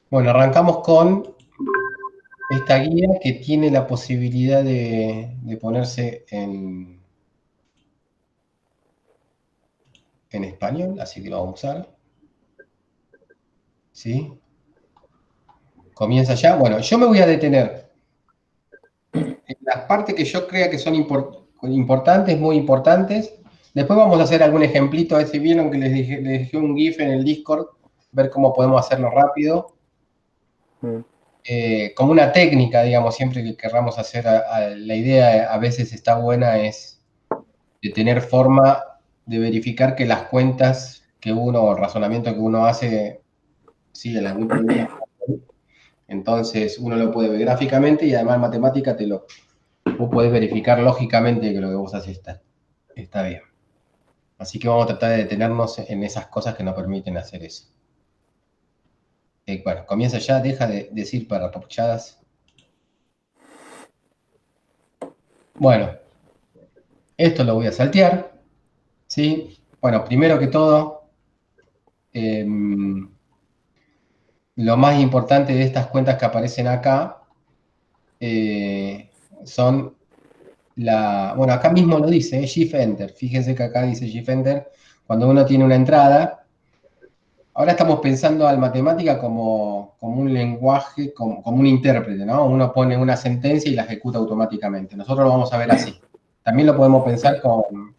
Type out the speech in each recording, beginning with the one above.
Bueno, arrancamos con esta guía que tiene la posibilidad de ponerse en español, así que lo vamos a usar. ¿Sí? Comienza ya. Bueno, yo me voy a detener en las partes que yo crea que son importantes, muy importantes. Después vamos a hacer algún ejemplito, a ver si vieron que les dejé un GIF en el Discord, ver cómo podemos hacerlo rápido. Como una técnica, digamos, siempre que querramos hacer, la idea a veces está buena, es de tener forma de verificar que las cuentas que uno, o el razonamiento que uno hace, siguen algún camino. Entonces uno lo puede ver gráficamente y además en matemática vos podés verificar lógicamente que lo que vos haces está bien. Así que vamos a tratar de detenernos en esas cosas que nos permiten hacer eso. Bueno, comienza ya, deja de decir paraporchadas. Bueno, esto lo voy a saltear, ¿sí? Bueno, primero que todo, lo más importante de estas cuentas que aparecen acá son bueno, acá mismo lo dice, Shift Enter. Fíjense que acá dice Shift Enter. Cuando uno tiene una entrada, ahora estamos pensando al matemática como un lenguaje, como un intérprete, ¿no? Uno pone una sentencia y la ejecuta automáticamente. Nosotros lo vamos a ver así. También lo podemos pensar con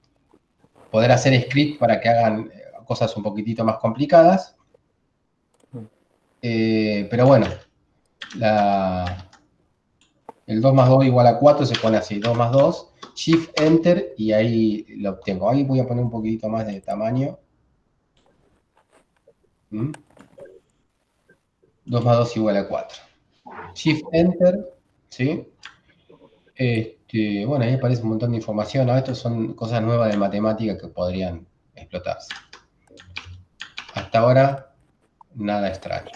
poder hacer script para que hagan cosas un poquitito más complicadas. Pero bueno, el 2 más 2 igual a 4 se pone así, 2 más 2, Shift Enter y ahí lo obtengo. Ahí voy a poner un poquitito más de tamaño. 2 más 2 igual a 4. Shift Enter, ¿sí? Bueno, ahí aparece un montón de información, ¿no? Estas son cosas nuevas de matemática que podrían explotarse. Hasta ahora, nada extraño.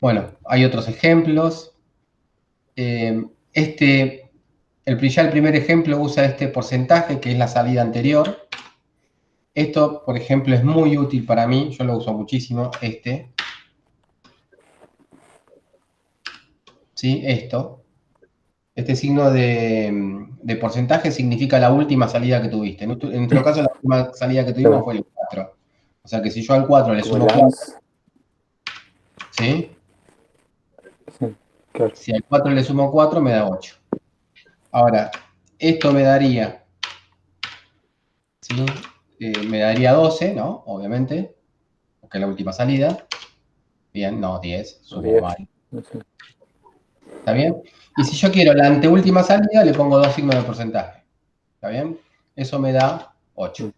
Bueno, hay otros ejemplos. Ya el primer ejemplo usa este porcentaje, que es la salida anterior. Esto, por ejemplo, es muy útil para mí, yo lo uso muchísimo, ¿sí? Este signo de porcentaje significa la última salida que tuviste. En nuestro caso, la última salida que tuvimos Claro. fue el 4. O sea que si yo al 4 le Como sumo el 4, ANS. ¿sí? Sí, claro. Si al 4 le sumo 4, me da 8. Ahora, esto me daría, ¿sí? Me daría 12, ¿no? Obviamente, porque es la última salida. Bien, no, 10, O sumo 10. mal. No sé. ¿Está bien? Y si yo quiero la anteúltima salida, le pongo 2 signos de porcentaje. ¿Está bien? Eso me da 8.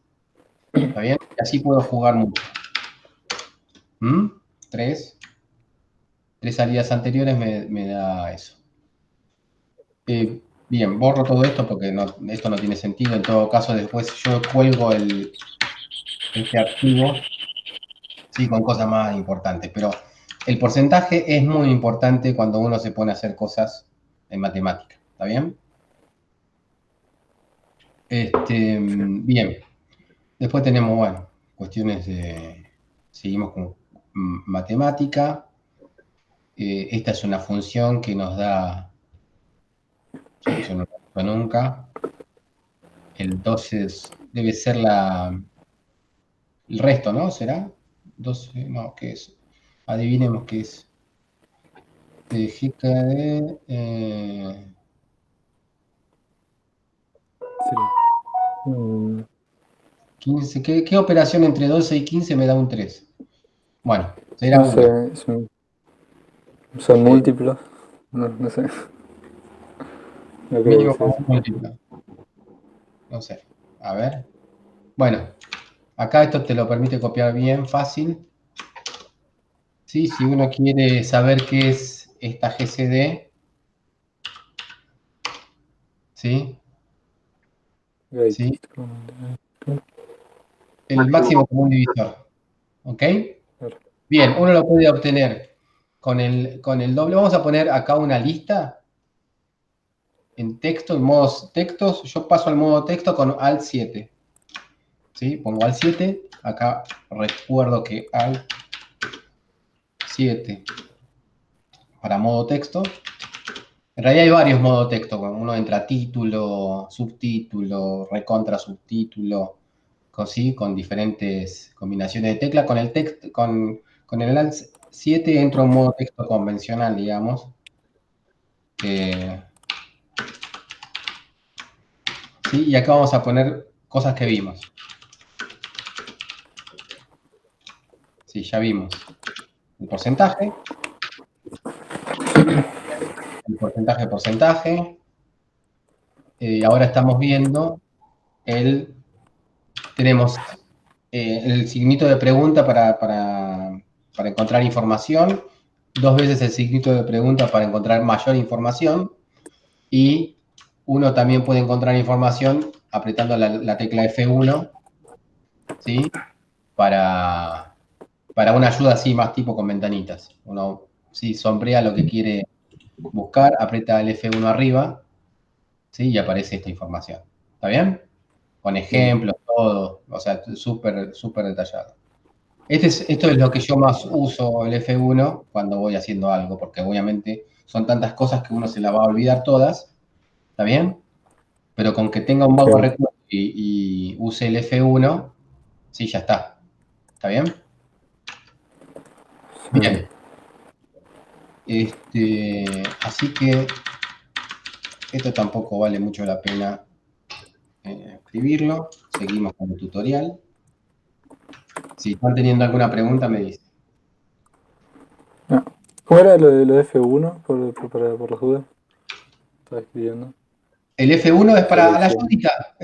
¿Está bien? Y así puedo jugar mucho. Tres salidas anteriores me da eso. Bien, borro todo esto porque esto no tiene sentido. En todo caso, después yo cuelgo este archivo, sí, con cosas más importantes. Pero el porcentaje es muy importante cuando uno se pone a hacer cosas en matemática. ¿Está bien? Sí. Bien. Después tenemos, bueno, cuestiones de... Seguimos con matemática. Esta es una función que nos da... Yo no lo uso nunca. El 12 debe ser el resto, ¿no? ¿Será? 12, no, ¿qué es? Adivinemos qué es. GKD, 15. ¿Qué operación entre 12 y 15 me da un 3? Bueno, será No una. sé, son Eh, múltiplos. No, no sé. No creo que Mínimo sea común eso. múltiplo. No sé. A ver. Bueno, acá esto te lo permite copiar bien fácil. ¿Sí? Si uno quiere saber qué es esta GCD, ¿sí? ¿Sí? Greatest El máximo común divisor. ¿Ok? Claro. Bien, uno lo puede obtener con el doble. Vamos a poner acá una lista en texto, en modos textos. Yo paso al modo texto con Alt 7. ¿Sí? Pongo Alt 7. Acá recuerdo que Alt 7 para modo texto. En realidad hay varios modos texto. Uno entra título, subtítulo, recontra subtítulo, ¿sí? Con diferentes combinaciones de tecla. Con el texto, con el Alt 7 entra un modo texto convencional, digamos. ¿Sí? Y acá vamos a poner cosas que vimos. Sí, ya vimos el porcentaje. El porcentaje. Ahora estamos viendo tenemos el signito de pregunta para encontrar información, 2 veces el signito de pregunta para encontrar mayor información, y uno también puede encontrar información apretando la tecla F1, ¿sí? Para una ayuda así más tipo con ventanitas. Uno ¿sí? Sombrea lo que quiere buscar, aprieta el F1 arriba, ¿sí? Y aparece esta información. ¿Está bien? Con ejemplos, todo, o sea, súper, súper detallado. Esto es lo que yo más uso el F1 cuando voy haciendo algo, porque obviamente son tantas cosas que uno se las va a olvidar todas, ¿está bien? Pero con que tenga un vago Sí. recuerdo y use el F1, sí, ya está. ¿Está bien? Bien. Así que esto tampoco vale mucho la pena escribirlo. Seguimos con el tutorial. Si están teniendo alguna pregunta, me dicen. Ah, ¿cómo era lo de F1 por las dudas? Estaba escribiendo. El F1 es para la Selección. ayudita.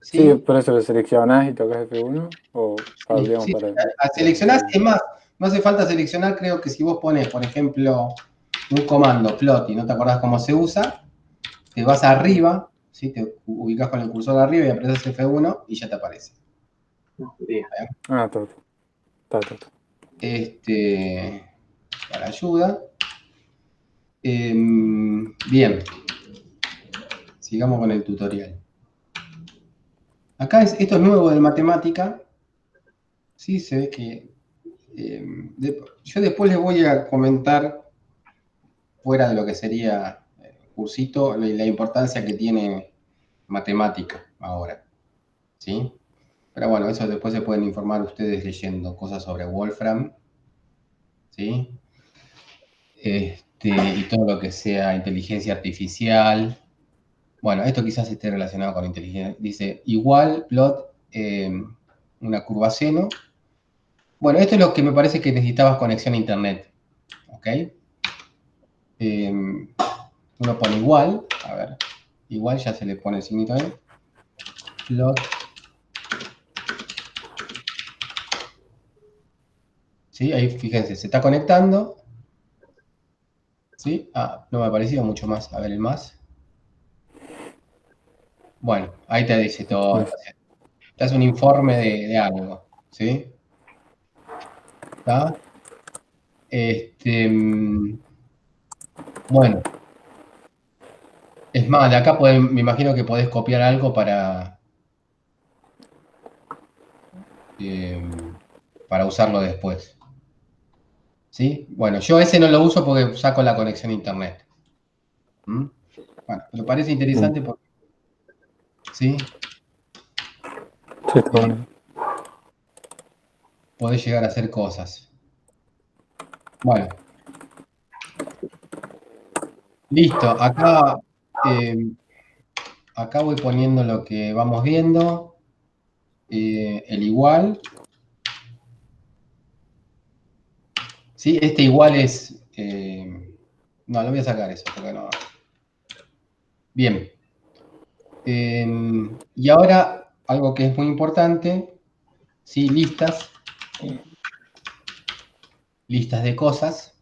Sí, ¿Sí? por eso lo seleccionás y tocas F1 o para, Sí, digamos, sí, para a desbloquear seleccionar, es más, no hace falta seleccionar, creo que si vos pones, por ejemplo, un comando plot y no te acordás cómo se usa, te vas arriba, ¿sí? Te ubicas con el cursor arriba y apretas F1 y ya te aparece. Ah, está. Para ayuda. Bien, sigamos con el tutorial. Acá esto es nuevo de matemática. Sí, se ve que yo después les voy a comentar, fuera de lo que sería el cursito, la importancia que tiene matemática ahora, ¿sí? Pero bueno, eso después se pueden informar ustedes leyendo cosas sobre Wolfram, ¿sí? Y todo lo que sea inteligencia artificial. Bueno, esto quizás esté relacionado con inteligencia. Dice, igual, plot, una curva seno. Bueno, esto es lo que me parece que necesitabas conexión a internet, ¿ok? Uno pone igual, a ver, igual ya se le pone el signito ahí. Plot. ¿Sí? Ahí fíjense, se está conectando. ¿Sí? Ah, no me ha parecido mucho más. A ver el más. Bueno, ahí te dice todo. Te hace un informe de algo. ¿Sí? ¿Está? Bueno, es más, de acá me imagino que podés copiar algo para usarlo después. ¿Sí? Bueno, yo ese no lo uso porque saco la conexión a internet. ¿Mm? Bueno, pero parece Mm. interesante porque, ¿sí? Sí, está Eh, bueno. podés llegar a hacer cosas. Bueno, listo. Eh, acá voy poniendo lo que vamos viendo. El igual. ¿Sí? Este igual es... no, lo voy a sacar eso porque no... Bien. Y ahora, algo que es muy importante, ¿sí? Listas. Listas de cosas.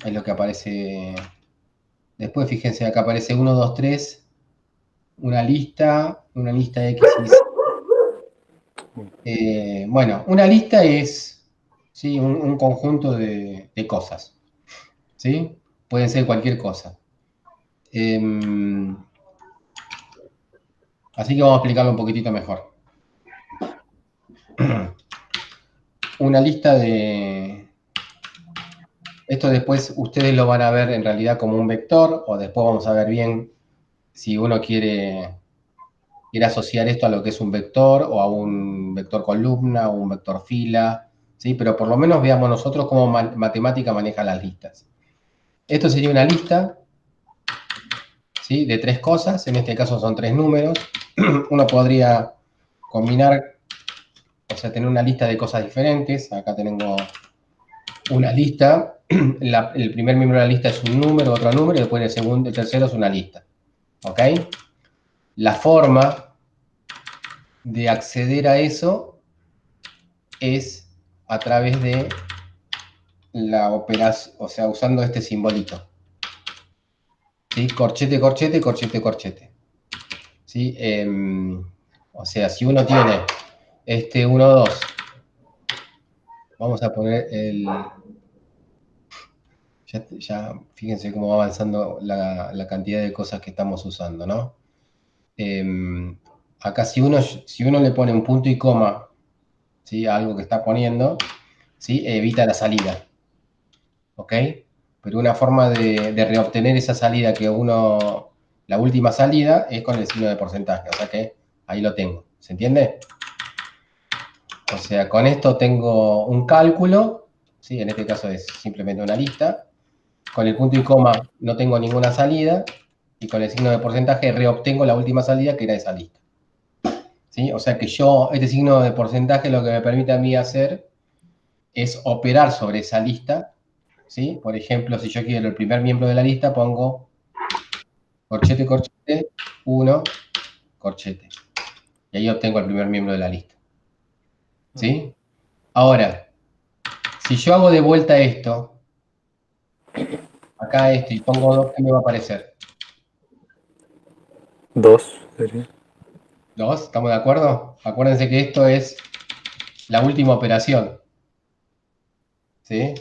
Es lo que aparece... Después, fíjense, acá aparece 1, 2, 3. Una lista X y bueno, una lista es ¿sí? un conjunto de cosas, ¿sí? Pueden ser cualquier cosa. Así que vamos a explicarlo un poquitito mejor. Una lista Esto después ustedes lo van a ver en realidad como un vector, o después vamos a ver bien si uno quiere asociar esto a lo que es un vector, o a un vector columna, o un vector fila, ¿sí? Pero por lo menos veamos nosotros cómo matemática maneja las listas. Esto sería una lista, ¿sí? De 3 cosas, en este caso son 3 números. Uno podría combinar, o sea, tener una lista de cosas diferentes. Acá tengo una lista. El primer miembro de la lista es un número, otro número, y después el tercero es una lista. ¿Ok? La forma de acceder a eso es a través de la operación, o sea, usando este simbolito. ¿Sí? Corchete, corchete, corchete, corchete. ¿Sí? O sea, si uno tiene este 1, 2, vamos a poner el... Ya fíjense cómo va avanzando la cantidad de cosas que estamos usando, ¿no? Acá si uno le pone un punto y coma, ¿sí? A algo que está poniendo, ¿sí? Evita la salida, ¿ok? Pero una forma de reobtener esa salida la última salida es con el signo de porcentaje, o sea que ahí lo tengo, ¿se entiende? O sea, con esto tengo un cálculo, ¿sí? En este caso es simplemente una lista. Con el punto y coma no tengo ninguna salida, y con el signo de porcentaje reobtengo la última salida que era esa lista. ¿Sí? O sea que este signo de porcentaje lo que me permite a mí hacer es operar sobre esa lista. ¿Sí? Por ejemplo, si yo quiero el primer miembro de la lista, pongo corchete, corchete, 1, corchete. Y ahí obtengo el primer miembro de la lista. ¿Sí? Ahora, si yo hago de vuelta esto, acá esto, y pongo 2, ¿qué me va a aparecer? 2 sería. 2, ¿estamos de acuerdo? Acuérdense que esto es la última operación. ¿Sí?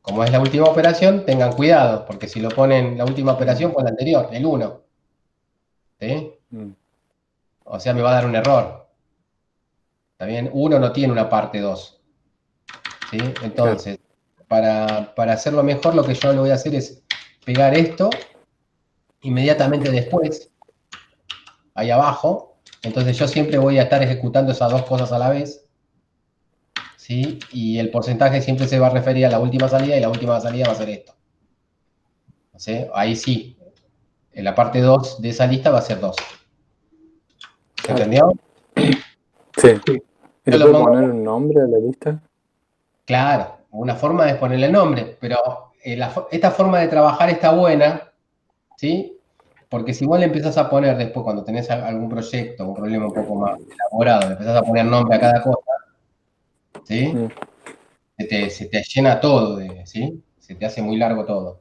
Como es la última operación, tengan cuidado, porque si lo ponen la última operación, pues la anterior, el 1. ¿Sí? O sea, me va a dar un error. ¿Está bien? 1 no tiene una parte 2. ¿Sí? Claro. Entonces, para hacerlo mejor, lo que yo lo voy a hacer es pegar esto inmediatamente después, ahí abajo. Entonces yo siempre voy a estar ejecutando esas dos cosas a la vez. ¿Sí? Y el porcentaje siempre se va a referir a la última salida, y la última salida va a ser esto. ¿Sí? Ahí sí, en la parte 2 de esa lista va a ser 2. ¿Se Claro. entendió? Sí. ¿Y Yo le lo puedo pongo, poner un nombre a la lista? claro, una forma de ponerle nombre, pero esta forma de trabajar está buena, ¿sí? Porque si vos le empezás a poner después, cuando tenés algún proyecto, un problema un poco más elaborado, le empezás a poner nombre a cada cosa, ¿sí? Se te llena todo, ¿sí? Se te hace muy largo todo.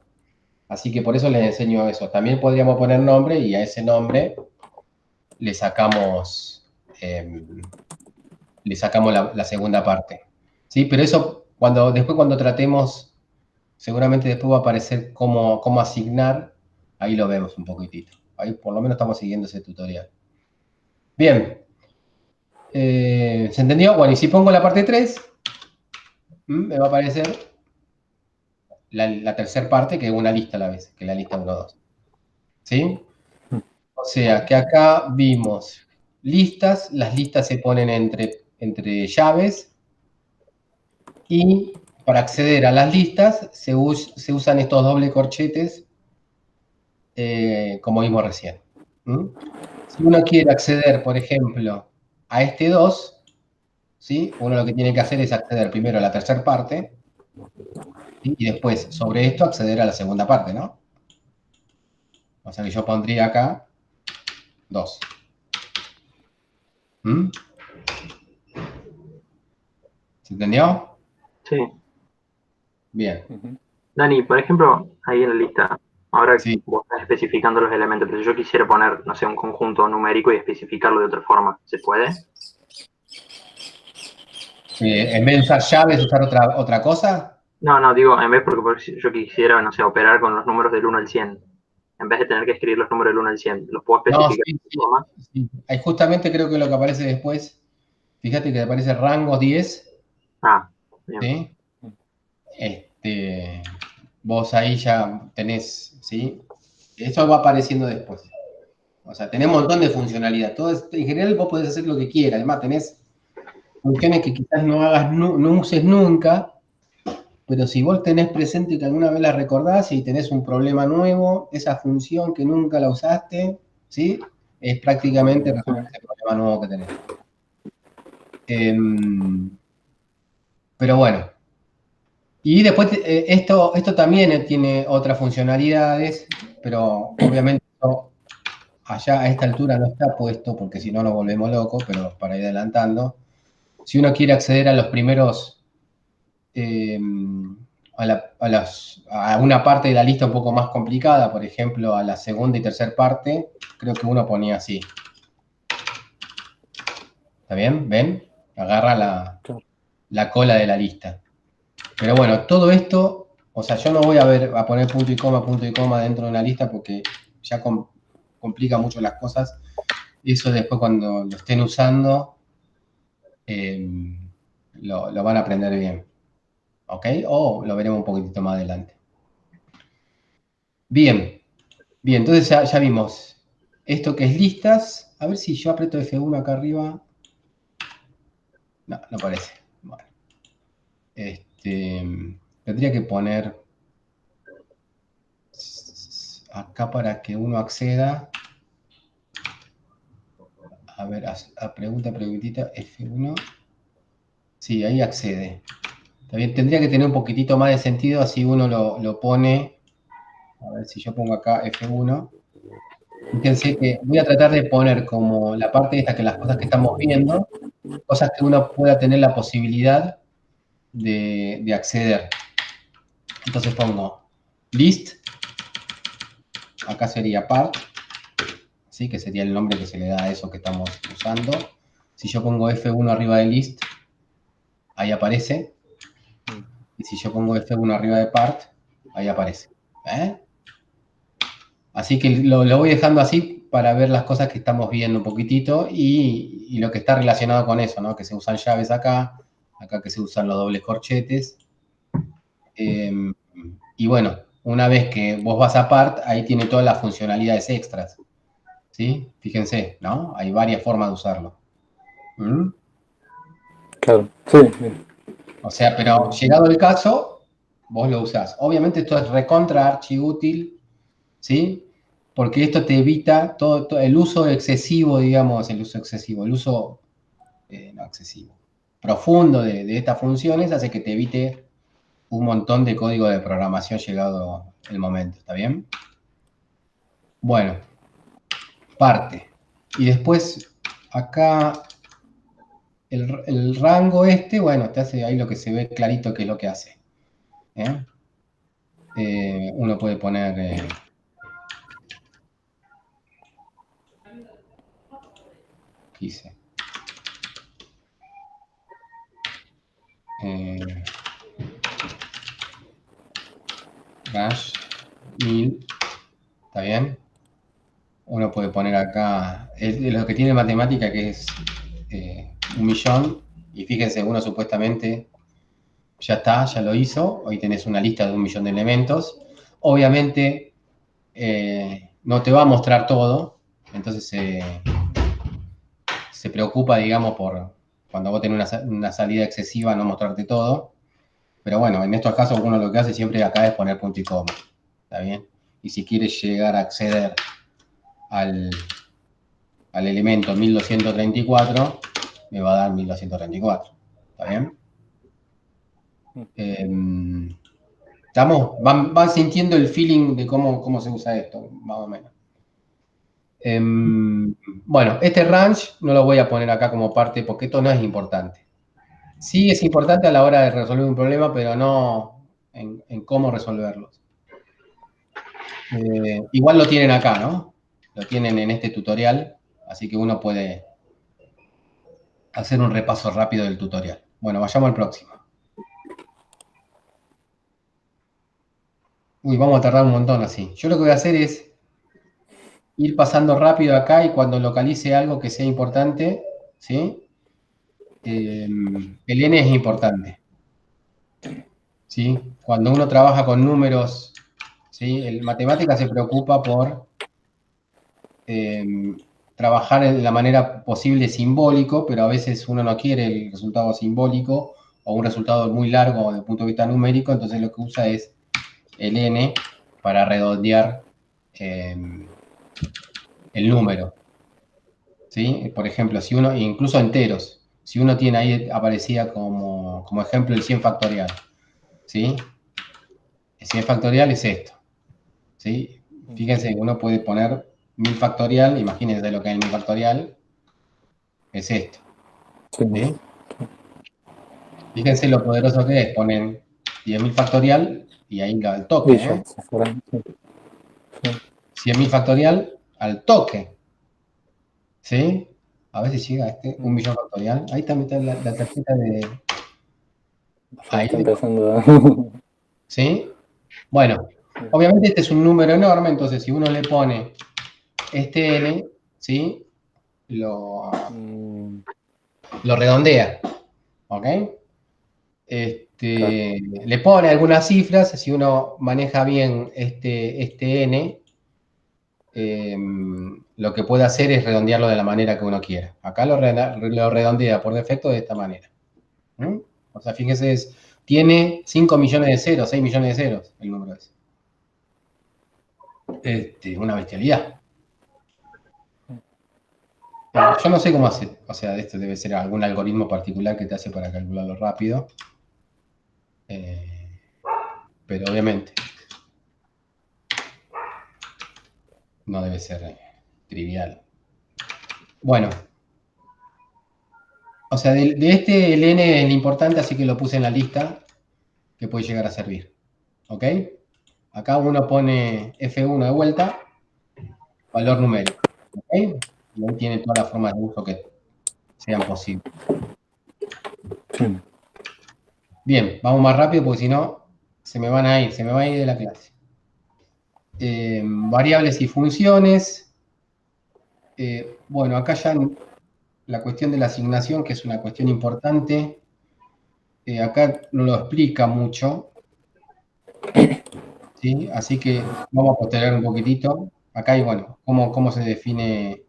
Así que por eso les enseño eso. También podríamos poner nombre, y a ese nombre le sacamos, eh, la segunda parte. ¿Sí? Pero eso, después cuando tratemos, seguramente después va a aparecer cómo asignar, ahí lo vemos un poquitito. Ahí por lo menos estamos siguiendo ese tutorial. Bien, ¿se entendió? Bueno, y si pongo la parte 3, me va a aparecer la tercera parte, que es una lista a la vez, que es la lista 1, 2. ¿Sí? O sea, que acá vimos listas, las listas se ponen entre llaves, y para acceder a las listas se usan estos doble corchetes, como vimos recién. ¿Mm? Si uno quiere acceder, por ejemplo, a este 2, ¿sí? Uno lo que tiene que hacer es acceder primero a la tercera parte, ¿sí? Y después, sobre esto, acceder a la segunda parte, ¿no? O sea que yo pondría acá 2. ¿Mm? ¿Se entendió? Sí. Bien. Dani, por ejemplo, ahí en la lista, ahora Sí. vos estás especificando los elementos, pero si yo quisiera poner, no sé, un conjunto numérico y especificarlo de otra forma, ¿se puede? En vez de usar llaves, usar otra cosa. No, no, digo, en vez porque si yo quisiera, no sé, operar con los números del 1 al 100, en vez de tener que escribir los números del 1 al 100, ¿los puedo No, especificar sí, de otra sí, forma? sí. Ahí justamente creo que lo que aparece después, fíjate que aparece rango 10, Ah, bien. ¿sí? Este, vos ahí ya tenés, ¿sí? Eso va apareciendo después. O sea, tenés un montón de funcionalidad. Todo en general vos podés hacer lo que quieras. Además, tenés funciones que quizás no hagas, no uses nunca, pero si vos tenés presente que alguna vez la recordás y tenés un problema nuevo, esa función que nunca la usaste, ¿sí? Es prácticamente Sí. resolver ese problema nuevo que tenés. Pero bueno. Y después esto también tiene otras funcionalidades, pero obviamente allá a esta altura no está puesto, porque si no nos volvemos locos, pero para ir adelantando. Si uno quiere acceder a los primeros, a una parte de la lista un poco más complicada, por ejemplo, a la segunda y tercera parte, creo que uno ponía así. ¿Está bien? ¿Ven? Agarra la cola de la lista. Pero bueno, todo esto, o sea, yo no voy a poner punto y coma dentro de una lista porque ya complica mucho las cosas. Eso después cuando lo estén usando, lo van a aprender bien. ¿Ok? O lo veremos un poquitito más adelante. Bien, bien, entonces ya vimos esto que es listas. A ver si yo aprieto F1 acá arriba. No, no parece. Bueno. Tendría que poner acá para que uno acceda. A ver, a preguntita, F1. Sí, ahí accede. También tendría que tener un poquitito más de sentido, así uno lo pone. A ver si yo pongo acá F1. Fíjense que voy a tratar de poner como la parte esta, que las cosas que estamos viendo, cosas que uno pueda tener la posibilidad de acceder. Entonces pongo list, acá sería part, ¿sí? Que sería el nombre que se le da a eso que estamos usando. Si yo pongo F1 arriba de list, ahí aparece. Y si yo pongo F1 arriba de part, ahí aparece. Así que lo voy dejando así para ver las cosas que estamos viendo un poquitito y lo que está relacionado con eso, ¿no? Que se usan llaves acá que se usan los dobles corchetes. Y bueno, una vez que vos vas a part, ahí tiene todas las funcionalidades extras. ¿Sí? Fíjense, ¿no? Hay varias formas de usarlo. ¿Mm? Claro, sí, bien. O sea, pero llegado el caso, vos lo usás. Obviamente esto es recontra archiútil, ¿sí? Porque esto te evita todo el uso excesivo, digamos, el uso no excesivo, profundo de estas funciones hace que te evite un montón de código de programación llegado el momento, ¿está bien? Bueno, parte. Y después, acá, el rango bueno, te hace ahí lo que se ve clarito que es lo que hace. Uno puede poner... ¿qué hice? Dash 1000, ¿está bien? Uno puede poner acá, lo que tiene matemática que es 1.000.000, y fíjense, uno supuestamente ya está, ya lo hizo, hoy tenés una lista de 1.000.000 de elementos. Obviamente no te va a mostrar todo, entonces se preocupa, digamos, por cuando vos tenés una salida excesiva no mostrarte todo. Pero bueno, en estos casos uno lo que hace siempre acá es poner punto y coma, ¿está bien? Y si quieres llegar a acceder al elemento 1234, me va a dar 1234, ¿está bien? ¿Estamos? Van sintiendo el feeling de cómo se usa esto, más o menos. Bueno, este range no lo voy a poner acá como parte porque esto no es importante. Sí es importante a la hora de resolver un problema, pero no en cómo resolverlos. Igual lo tienen acá, ¿no? Lo tienen en este tutorial, así que uno puede hacer un repaso rápido del tutorial. Bueno, vayamos al próximo. Uy, vamos a tardar un montón así. Yo lo que voy a hacer es ir pasando rápido acá y cuando localice algo que sea importante, ¿sí? El N es importante. ¿Sí? ¿sí? Cuando uno trabaja con números, ¿sí? El matemática se preocupa por trabajar en la manera posible simbólico, pero a veces uno no quiere el resultado simbólico o un resultado muy largo desde el punto de vista numérico, entonces lo que usa es el n para redondear el número, ¿sí? Por ejemplo, si uno, incluso enteros, si uno tiene ahí, aparecía como ejemplo el 100 factorial, ¿sí? El 100 factorial es esto, ¿sí? Fíjense, uno puede poner 1000 factorial, imagínense lo que es el 1000 factorial, es esto, Sí, ¿sí? Fíjense lo poderoso que es, ponen 10.000 factorial y ahí al toque, y ya, se fueron. Sí, sí. 100.000 factorial al toque, ¿sí? A ver si llega un millón factorial. Ahí también está la tarjeta de... Ya está Ahí, empezando a... ¿sí? Bueno, obviamente este es un número enorme, entonces si uno le pone este n, ¿sí? Lo redondea, ¿ok? Claro. Le pone algunas cifras, si uno maneja bien este n, lo que puede hacer es redondearlo de la manera que uno quiera. Acá lo redondea por defecto de esta manera. ¿Mm? O sea, fíjese, tiene 5 millones de ceros, 6 millones de ceros el número ese. Una bestialidad. Yo no sé cómo hace, o sea, esto debe ser algún algoritmo particular que te hace para calcularlo rápido. Pero obviamente no debe ser trivial. Bueno, o sea, de este el n es el importante, así que lo puse en la lista que puede llegar a servir. ¿Ok? Acá uno pone F1 de vuelta, valor numérico. ¿Ok? Y ahí tiene todas las formas de uso que sean posibles. Sí. Bien, vamos más rápido porque si no se me va a ir de la clase. Variables y funciones. Bueno, acá ya la cuestión de la asignación, que es una cuestión importante, acá no lo explica mucho, ¿sí? Así que vamos a postergar un poquitito. Acá hay, bueno, cómo se define.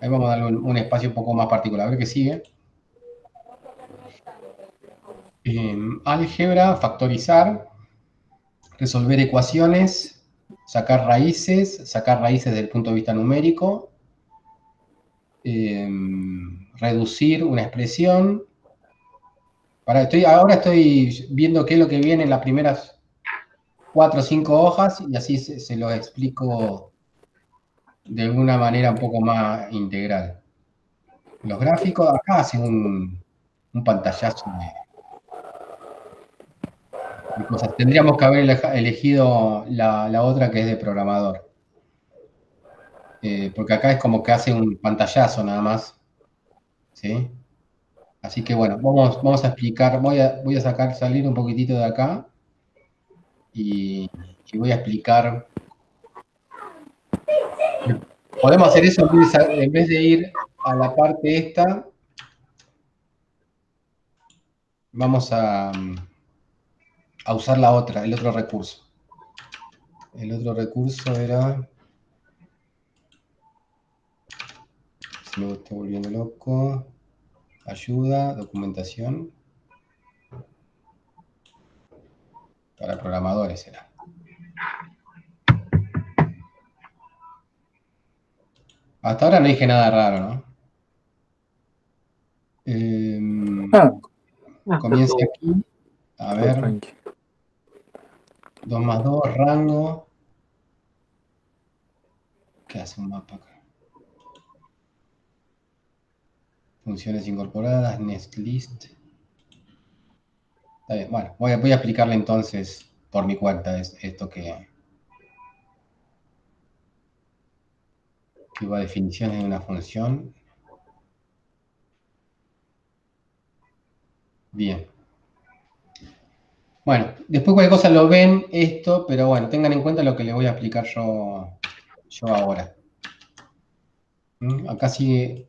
Ahí vamos a darle un espacio un poco más particular. A ver qué sigue. Álgebra, factorizar, resolver ecuaciones, sacar raíces desde el punto de vista numérico, reducir una expresión. Ahora estoy viendo qué es lo que viene en las primeras 4 o 5 hojas y así se lo explico de alguna manera un poco más integral. Los gráficos, acá hacen un pantallazo de cosas. Tendríamos que haber elegido la otra que es de programador. Porque acá es como que hace un pantallazo nada más. ¿Sí? Así que bueno, vamos a explicar, voy a salir un poquitito de acá y voy a explicar. Podemos hacer eso en vez de ir a la parte esta, vamos a usar la otra, el otro recurso. El otro recurso era... Se me está volviendo loco. Ayuda, documentación. Para programadores era. Hasta ahora no dije nada raro, ¿no? Comienza aquí. A ver. 2 más 2, rango. ¿Qué hace un mapa acá? Funciones incorporadas, nestlist. Está bien, bueno, voy a explicarle entonces por mi cuenta esto que va a definiciones de una función. Bien. Bueno, después cualquier cosa lo ven esto, pero bueno, tengan en cuenta lo que les voy a explicar yo ahora. Acá sigue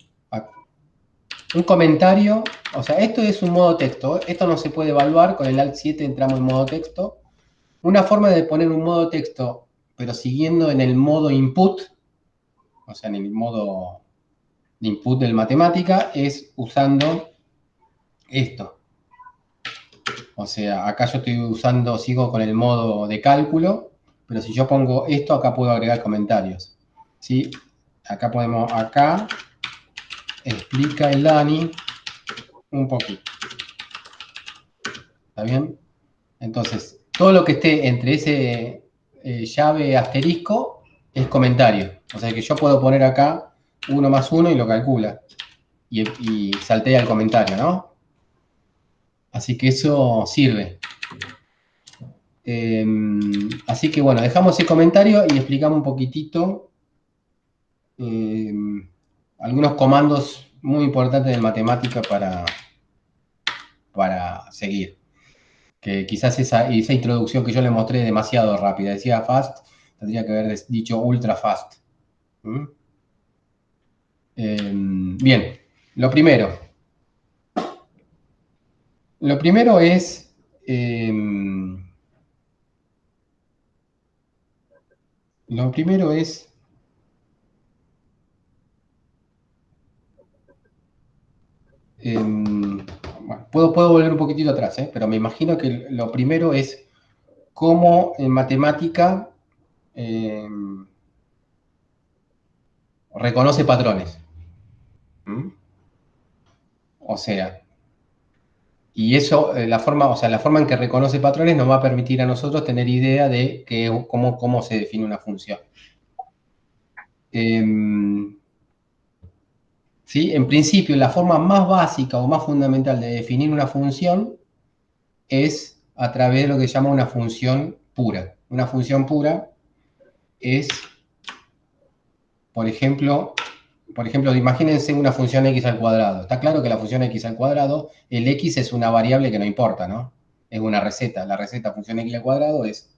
un comentario O sea, esto es un modo texto. Esto no se puede evaluar. Con el Alt 7 entramos en modo texto. Una forma de poner un modo texto, pero siguiendo en el modo input, o sea, en el modo de input del matemática, es usando esto. O sea, acá yo estoy usando, sigo con el modo de cálculo, pero si yo pongo esto, acá puedo agregar comentarios. ¿Sí? Acá podemos, acá explica el Dani un poquito. ¿Está bien? Entonces, todo lo que esté entre ese llave asterisco es comentario. O sea que yo puedo poner acá 1 más 1 y lo calcula. Y saltea el comentario, ¿no? Así que eso sirve. Así que bueno, dejamos ese comentario y explicamos un poquitito algunos comandos muy importantes de matemática para seguir. Que quizás esa introducción que yo le mostré demasiado rápida. Decía fast, tendría que haber dicho ultra fast. Bien, lo primero. Lo primero es... lo primero es... bueno, puedo volver un poquitito atrás, pero me imagino que lo primero es cómo en matemática reconoce patrones. O sea, y eso, la forma en que reconoce patrones nos va a permitir a nosotros tener idea de cómo se define una función. ¿Sí? En principio, la forma más básica o más fundamental de definir una función es a través de lo que se llama una función pura. Una función pura es, por ejemplo, imagínense una función x al cuadrado. Está claro que la función x al cuadrado, el x es una variable que no importa, ¿no? Es una receta. La receta función x al cuadrado es,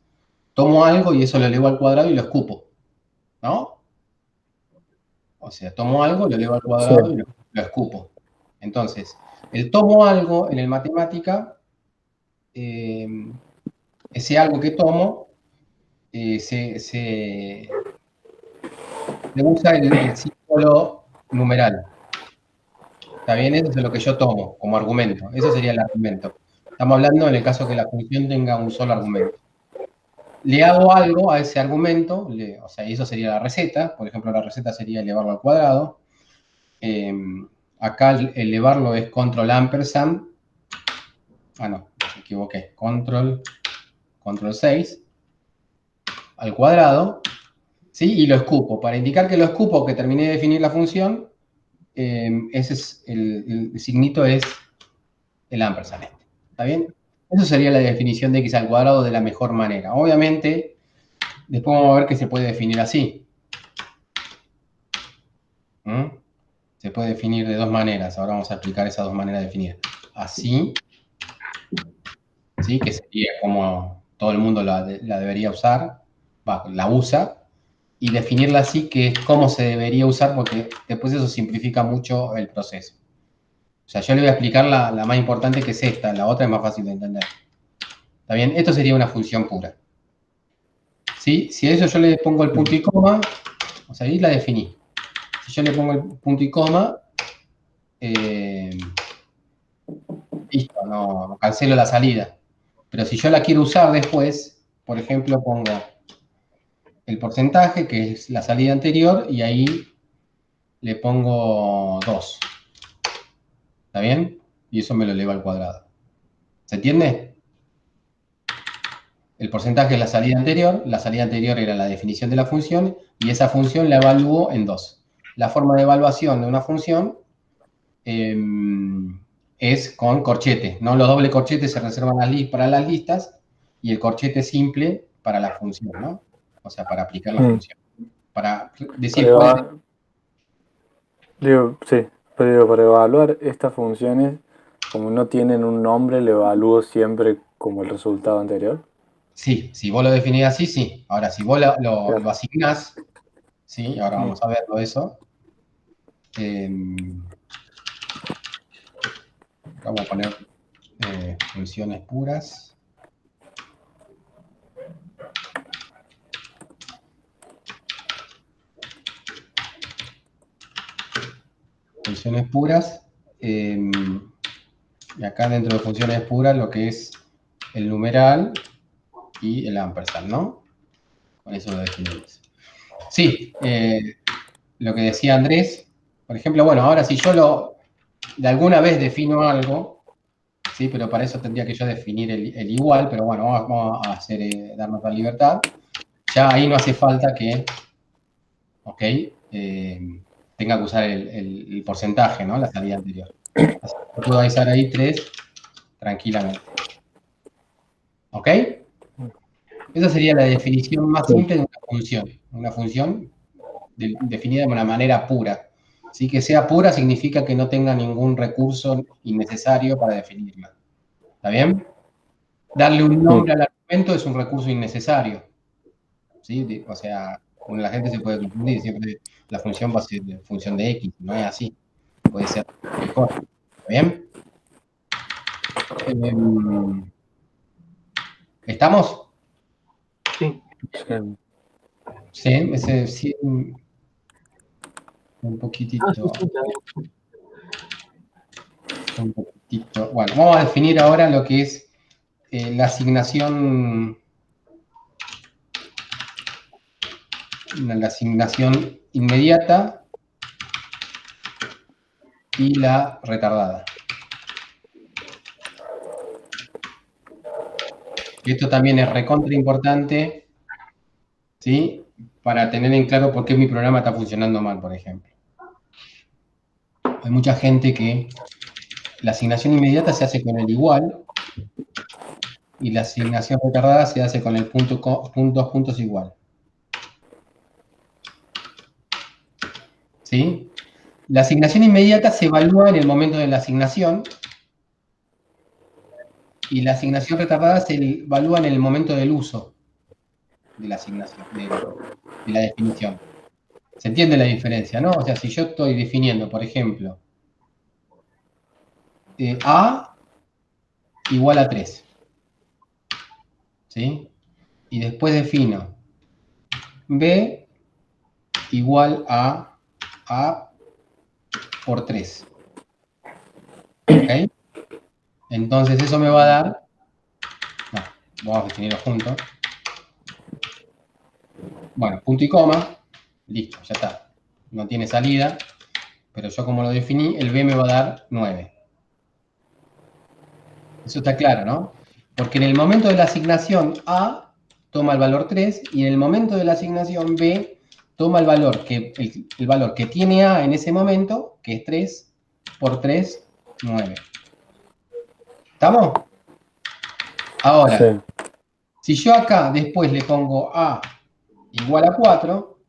tomo algo y eso lo elevo al cuadrado y lo escupo, ¿no? O sea, tomo algo, lo elevo al cuadrado y lo escupo. Entonces, el tomo algo en el matemática, ese algo que tomo, se usa el símbolo numeral. ¿Está bien? Eso es lo que yo tomo como argumento. Eso sería el argumento. Estamos hablando en el caso que la función tenga un solo argumento. Le hago algo a ese argumento, o sea, y eso sería la receta. Por ejemplo, la receta sería elevarlo al cuadrado. Acá elevarlo es control ampersand. Ah, no, me equivoqué. Control 6 al cuadrado. ¿Sí? Y lo escupo. Para indicar que lo escupo, que terminé de definir la función, ese es el signito es el ampersand. ¿Está bien? Eso sería la definición de x al cuadrado de la mejor manera. Obviamente, después vamos a ver que se puede definir así. Se puede definir de dos maneras. Ahora vamos a explicar esas dos maneras de definir. Así, ¿sí? Que sería como todo el mundo la debería usar, la usa, y definirla así, que es cómo se debería usar, porque después eso simplifica mucho el proceso. O sea, yo le voy a explicar la más importante, que es esta, la otra es más fácil de entender. ¿Está bien? Esto sería una función pura. ¿Sí? Si a eso yo le pongo el punto y coma, o sea, ahí la definí. Si yo le pongo el punto y coma, listo, no cancelo la salida. Pero si yo la quiero usar después, por ejemplo, pongo el porcentaje, que es la salida anterior, y ahí le pongo 2. ¿Está bien? Y eso me lo eleva al cuadrado. ¿Se entiende? El porcentaje es la salida anterior era la definición de la función, y esa función la evalúo en 2. La forma de evaluación de una función es con corchete, ¿no? Los doble corchetes se reservan para las listas, y el corchete simple para la función, ¿no? O sea, para aplicar la función. Para decir cuál es... Sí, pero para evaluar estas funciones, como no tienen un nombre, le evalúo siempre como el resultado anterior. Sí, si vos lo definís así, sí. Ahora, si vos lo Claro. asignás, sí, ahora vamos a verlo eso. Vamos a poner funciones puras. Funciones puras. Y acá dentro de funciones puras lo que es el numeral y el ampersand, ¿no? Con eso lo definimos. Sí, lo que decía Andrés, por ejemplo, bueno, ahora si yo de alguna vez defino algo, sí, pero para eso tendría que yo definir el igual, pero bueno, vamos a hacer, darnos la libertad. Ya ahí no hace falta que, ok, tenga que usar el porcentaje, ¿no? La salida anterior. Así que puedo avisar ahí 3 tranquilamente. ¿Ok? Esa sería la definición más simple de una función definida de una manera pura. ¿Sí? Que sea pura significa que no tenga ningún recurso innecesario para definirla. ¿Está bien? Darle un nombre al argumento es un recurso innecesario. ¿Sí? O sea, la gente se puede confundir, siempre la función va a ser función de X, no es así. Puede ser mejor. ¿Está bien? ¿Estamos? Sí. Sí, ese sí, un poquitito. Un poquitito. Bueno, vamos a definir ahora lo que es la asignación inmediata y la retardada. Esto también es recontra importante, ¿sí? Para tener en claro por qué mi programa está funcionando mal, por ejemplo. Hay mucha gente que la asignación inmediata se hace con el igual y la asignación retardada se hace con el dos puntos igual. ¿Sí? La asignación inmediata se evalúa en el momento de la asignación y la asignación retardada se evalúa en el momento del uso de la asignación, de la definición. ¿Se entiende la diferencia, no? O sea, si yo estoy definiendo, por ejemplo, A igual a 3, ¿sí? Y después defino B igual a A por 3. ¿Ok? Entonces eso me va a dar, no, vamos a definirlo juntos. Bueno, punto y coma, listo, ya está. No tiene salida, pero yo como lo definí, el B me va a dar 9. Eso está claro, ¿no? Porque en el momento de la asignación A toma el valor 3 y en el momento de la asignación B toma el valor que tiene A en ese momento, que es 3 por 3, 9. ¿Estamos? Ahora, Sí. si yo acá después le pongo A igual a 4,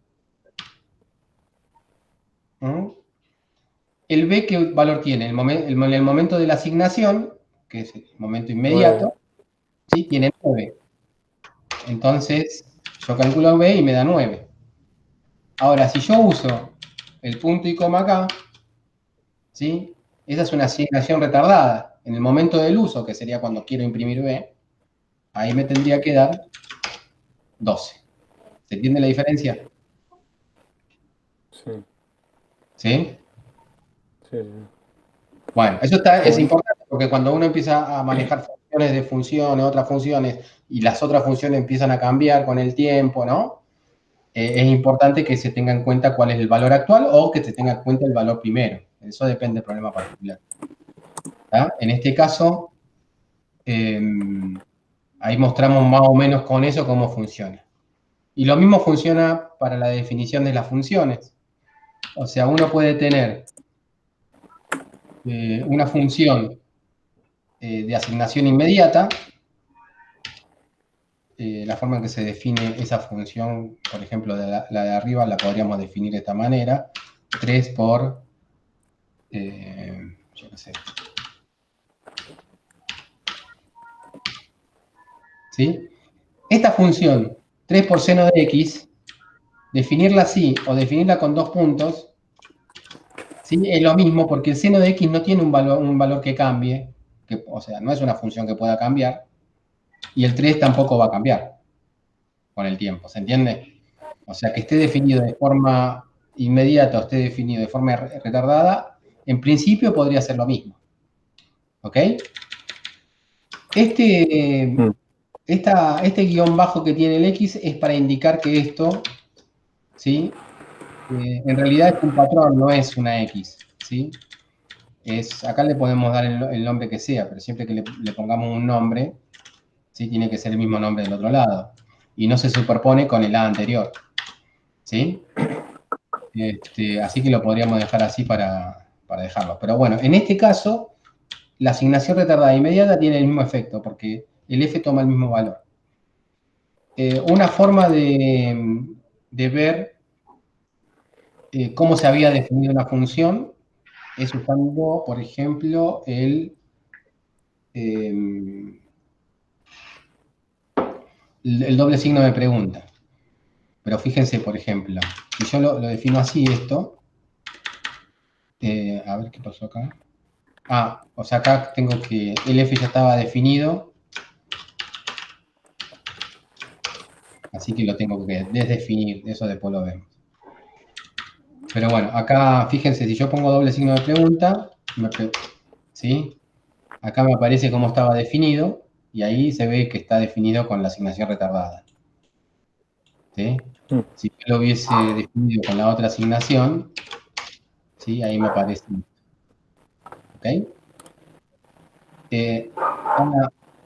el B, ¿qué valor tiene? En el momento de la asignación, que es el momento inmediato, ¿sí? Tiene 9. Entonces, yo calculo B y me da 9. Ahora, si yo uso el punto y coma acá, ¿sí? Esa es una asignación retardada. En el momento del uso, que sería cuando quiero imprimir B, ahí me tendría que dar 12. ¿Se entiende la diferencia? Sí. ¿Sí? Sí. Bueno, eso es importante porque cuando uno empieza a manejar funciones de funciones, otras funciones, y las otras funciones empiezan a cambiar con el tiempo, ¿no? Es importante que se tenga en cuenta cuál es el valor actual o que se tenga en cuenta el valor primero. Eso depende del problema particular. ¿Tá? En este caso, ahí mostramos más o menos con eso cómo funciona. Y lo mismo funciona para la definición de las funciones. O sea, uno puede tener una función de asignación inmediata. La forma en que se define esa función, por ejemplo, la de arriba, la podríamos definir de esta manera. 3 por, yo qué sé. ¿Sí? Esta función, 3 por seno de x, definirla así o definirla con 2 puntos, ¿sí? Es lo mismo porque el seno de x no tiene un valor que cambie, o sea, no es una función que pueda cambiar, y el 3 tampoco va a cambiar con el tiempo, ¿se entiende? O sea, que esté definido de forma inmediata o esté definido de forma retardada, en principio podría ser lo mismo. ¿Ok? Mm. Este guión bajo que tiene el X es para indicar que esto, ¿sí? En realidad es un patrón, no es una X, ¿sí? Acá le podemos dar el nombre que sea, pero siempre que le pongamos un nombre, ¿sí? Tiene que ser el mismo nombre del otro lado. Y no se superpone con el A anterior, ¿sí? Así que lo podríamos dejar así para dejarlo. Pero bueno, en este caso, la asignación retardada inmediata tiene el mismo efecto, porque el F toma el mismo valor. Una forma de ver cómo se había definido una función es usando, por ejemplo, el doble signo de pregunta. Pero fíjense, por ejemplo, si yo lo defino así, esto, a ver qué pasó acá. O sea, acá tengo que el F ya estaba definido, así que lo tengo que desdefinir, eso después lo vemos. Pero bueno, acá fíjense, si yo pongo doble signo de pregunta, ¿sí? Acá me aparece cómo estaba definido, y ahí se ve que está definido con la asignación retardada. ¿Sí? Mm. Si yo lo hubiese definido con la otra asignación, ¿sí? Ahí me aparece. ¿Ok?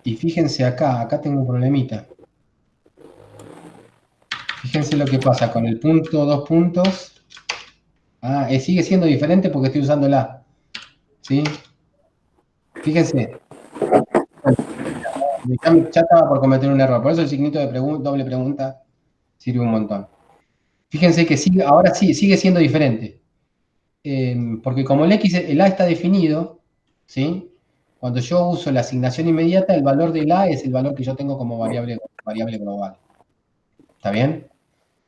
Y fíjense acá tengo un problemita. Fíjense lo que pasa con el punto, dos puntos. Sigue siendo diferente porque estoy usando la. ¿Sí? Fíjense. Ya estaba por cometer un error. Por eso el signito de doble pregunta sirve un montón. Fíjense que ahora sí, sigue siendo diferente. Porque como el A está definido, ¿sí? Cuando yo uso la asignación inmediata, el valor del A es el valor que yo tengo como variable global. ¿Está bien?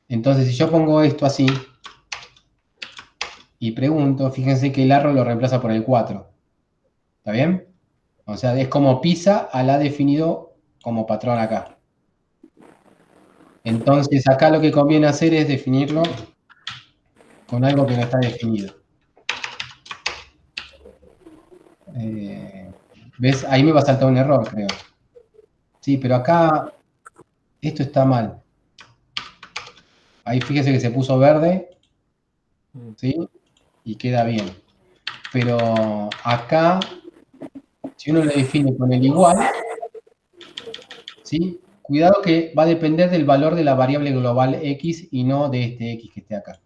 Entonces, si yo pongo esto así y pregunto, fíjense que el arrow lo reemplaza por el 4. ¿Está bien? O sea, es como pisa al A definido como patrón acá. Entonces, acá lo que conviene hacer es definirlo con algo que no está definido. ¿Ves? Ahí me va a saltar un error, creo. Sí, pero acá esto está mal. Ahí fíjese que se puso verde, ¿sí? Y queda bien. Pero acá, si uno lo define con el igual, ¿sí? Cuidado que va a depender del valor de la variable global x y no de este x que esté acá.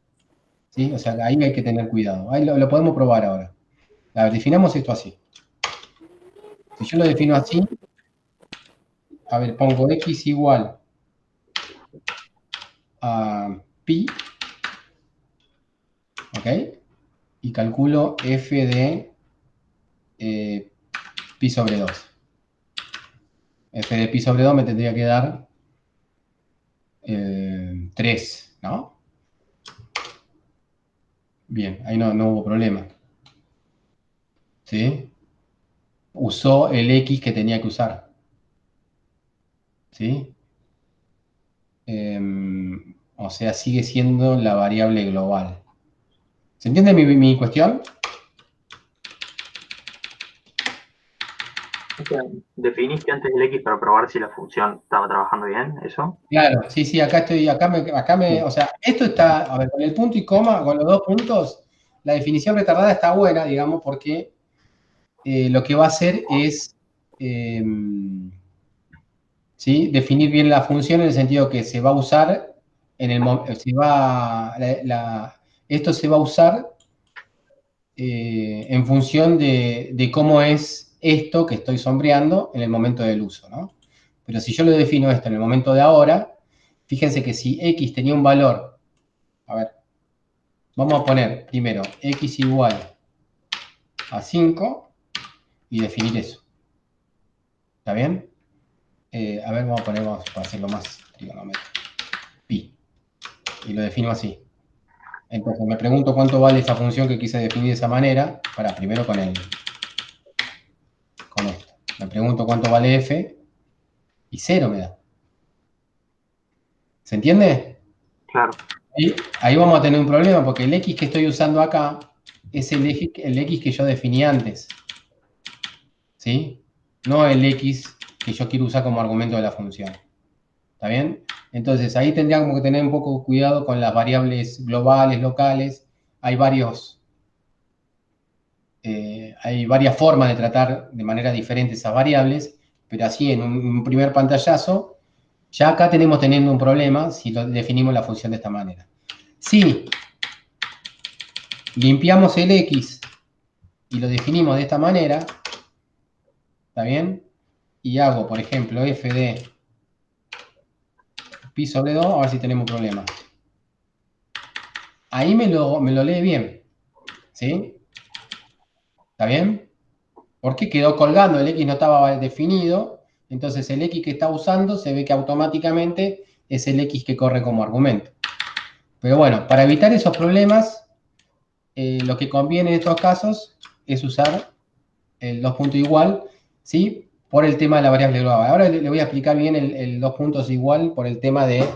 ¿Sí? O sea, ahí hay que tener cuidado. Ahí lo podemos probar ahora. A ver, definamos esto así. Si yo lo defino así, a ver, pongo x igual a pi, ¿ok? Y calculo f de pi sobre 2. F de pi sobre 2 me tendría que dar 3, ¿no? Bien, ahí no hubo problema. ¿Sí? Usó el X que tenía que usar. ¿Sí? O sea, sigue siendo la variable global. ¿Se entiende mi cuestión? O sea, ¿definiste antes el X para probar si la función estaba trabajando bien? ¿Eso? Claro, sí, acá estoy, o sea, esto está, a ver, con el punto y coma, con los dos puntos, la definición retardada está buena, digamos, porque lo que va a hacer es, ¿sí? Definir bien la función en el sentido que se va a usar en el esto se va a usar en función de cómo es esto que estoy sombreando en el momento del uso, ¿no? Pero si yo lo defino esto en el momento de ahora, fíjense que si x tenía un valor, a ver, vamos a poner primero x igual a 5 y definir eso. ¿Está bien? A ver, vamos a hacerlo más trigonométrico. Pi. Y lo defino así. Entonces me pregunto cuánto vale esa función que quise definir de esa manera. Primero con esto. Me pregunto cuánto vale f y 0 me da. ¿Se entiende? Claro. Y ahí vamos a tener un problema porque el x que estoy usando acá es el x que yo definí antes. ¿Sí? No el x que yo quiero usar como argumento de la función. ¿Está bien? Entonces ahí tendríamos que tener un poco cuidado con las variables globales, locales. Hay varias formas de tratar de manera diferente esas variables, pero así en un primer pantallazo, ya acá tenemos teniendo un problema si definimos la función de esta manera. Si limpiamos el x y lo definimos de esta manera, ¿está bien? Y hago, por ejemplo, f de pi sobre 2, a ver si tenemos un problema. Ahí me lo lee bien, ¿sí? ¿Está bien? Porque quedó colgando, el x no estaba definido, entonces el x que está usando se ve que automáticamente es el x que corre como argumento. Pero bueno, para evitar esos problemas, lo que conviene en estos casos es usar el 2 puntos igual, ¿sí? Por el tema de la variable global. Ahora le voy a explicar bien el 2 puntos igual por el tema de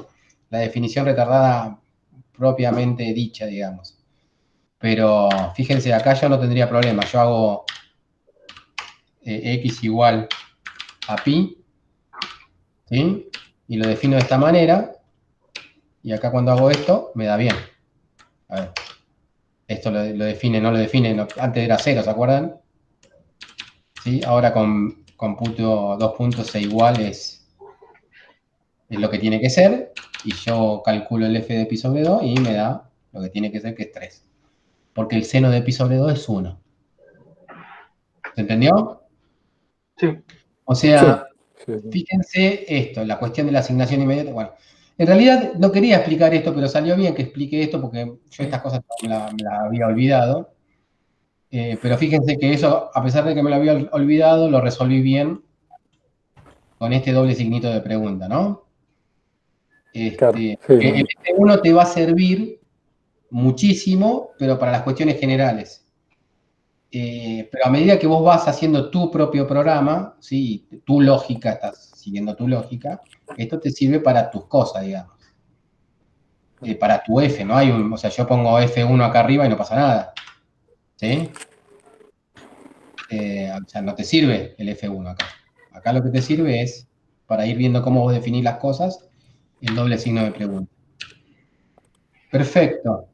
la definición retardada propiamente dicha, digamos. Pero fíjense, acá yo no tendría problema. Yo hago x igual a pi, ¿sí? Y lo defino de esta manera. Y acá cuando hago esto, me da bien. A ver. Esto lo define, no lo define. No, antes era 0, ¿se acuerdan? ¿Sí? Ahora computo 2 puntos e igual es lo que tiene que ser. Y yo calculo el f de pi sobre 2 y me da lo que tiene que ser, que es 3. Porque el seno de pi sobre 2 es 1. ¿Se entendió? Sí. O sea, Sí. fíjense esto, la cuestión de la asignación inmediata. Bueno, en realidad no quería explicar esto, pero salió bien que explique esto porque yo estas cosas me la había olvidado. Pero fíjense que eso, a pesar de que me lo había olvidado, lo resolví bien con este doble signito de pregunta, ¿no? Claro, Que sí, el F1 te va a servir muchísimo, pero para las cuestiones generales. Pero a medida que vos vas haciendo tu propio programa, ¿sí? Tu lógica, estás siguiendo tu lógica, esto te sirve para tus cosas, digamos. Para tu F, ¿no? O sea, yo pongo F1 acá arriba y no pasa nada. ¿Sí? O sea, no te sirve el F1 acá. Acá lo que te sirve es, para ir viendo cómo vos definís las cosas, el doble signo de pregunta. Perfecto.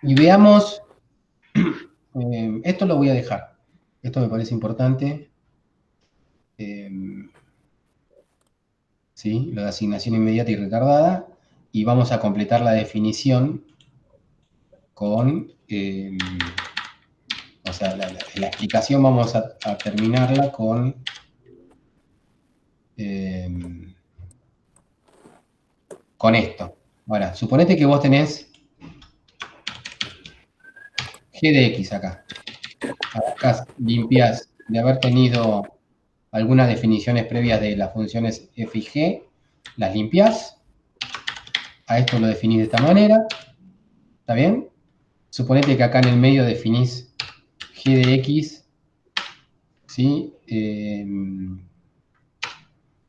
Y veamos, esto lo voy a dejar. Esto me parece importante. ¿Sí? Lo de asignación inmediata y retardada. Y vamos a completar la definición con, o sea, la explicación vamos a terminarla con esto. Ahora, suponete que vos tenés g de x acá. Acá limpias de haber tenido algunas definiciones previas de las funciones f y g, las limpias. A esto lo definís de esta manera. ¿Está bien? Suponete que acá en el medio definís g de x, ¿sí?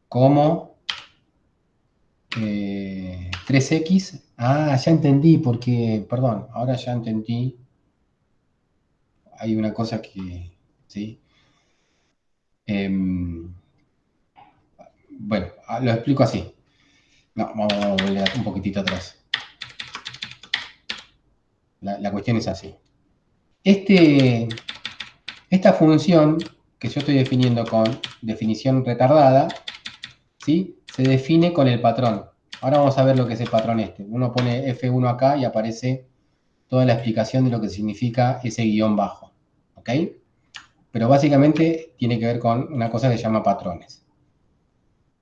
Como 3x. Ah, ya entendí, porque, perdón, ahora ya entendí. Hay una cosa que, ¿sí? Bueno, lo explico así. No, vamos a volver un poquitito atrás. La cuestión es así. Esta función que yo estoy definiendo con definición retardada, ¿sí? Se define con el patrón. Ahora vamos a ver lo que es el patrón este. Uno pone F1 acá y aparece toda la explicación de lo que significa ese guión bajo. ¿Ok? Pero básicamente tiene que ver con una cosa que se llama patrones.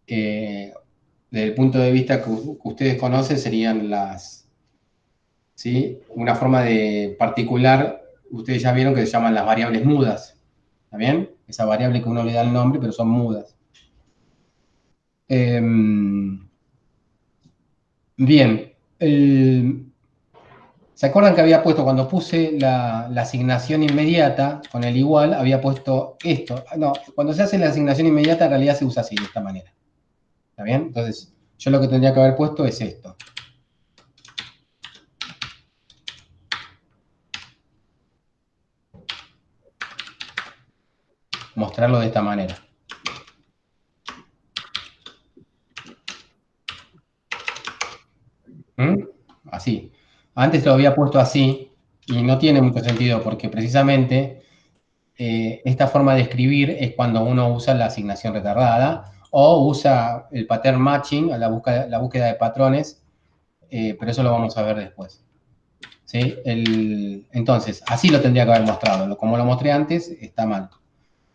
Desde el punto de vista que ustedes conocen serían ¿sí? Una forma de particular, ustedes ya vieron que se llaman las variables mudas. ¿Está bien? Esa variable que uno le da el nombre, pero son mudas. Bien. ¿Se acuerdan que había puesto, cuando puse la asignación inmediata con el igual, había puesto esto? No, cuando se hace la asignación inmediata en realidad se usa así, de esta manera. ¿Está bien? Entonces, yo lo que tendría que haber puesto es esto. Mostrarlo de esta manera. ¿Mm? Así. Antes lo había puesto así y no tiene mucho sentido porque precisamente esta forma de escribir es cuando uno usa la asignación retardada o usa el pattern matching, la búsqueda de patrones, pero eso lo vamos a ver después. ¿Sí? Entonces, así lo tendría que haber mostrado. Como lo mostré antes, está mal.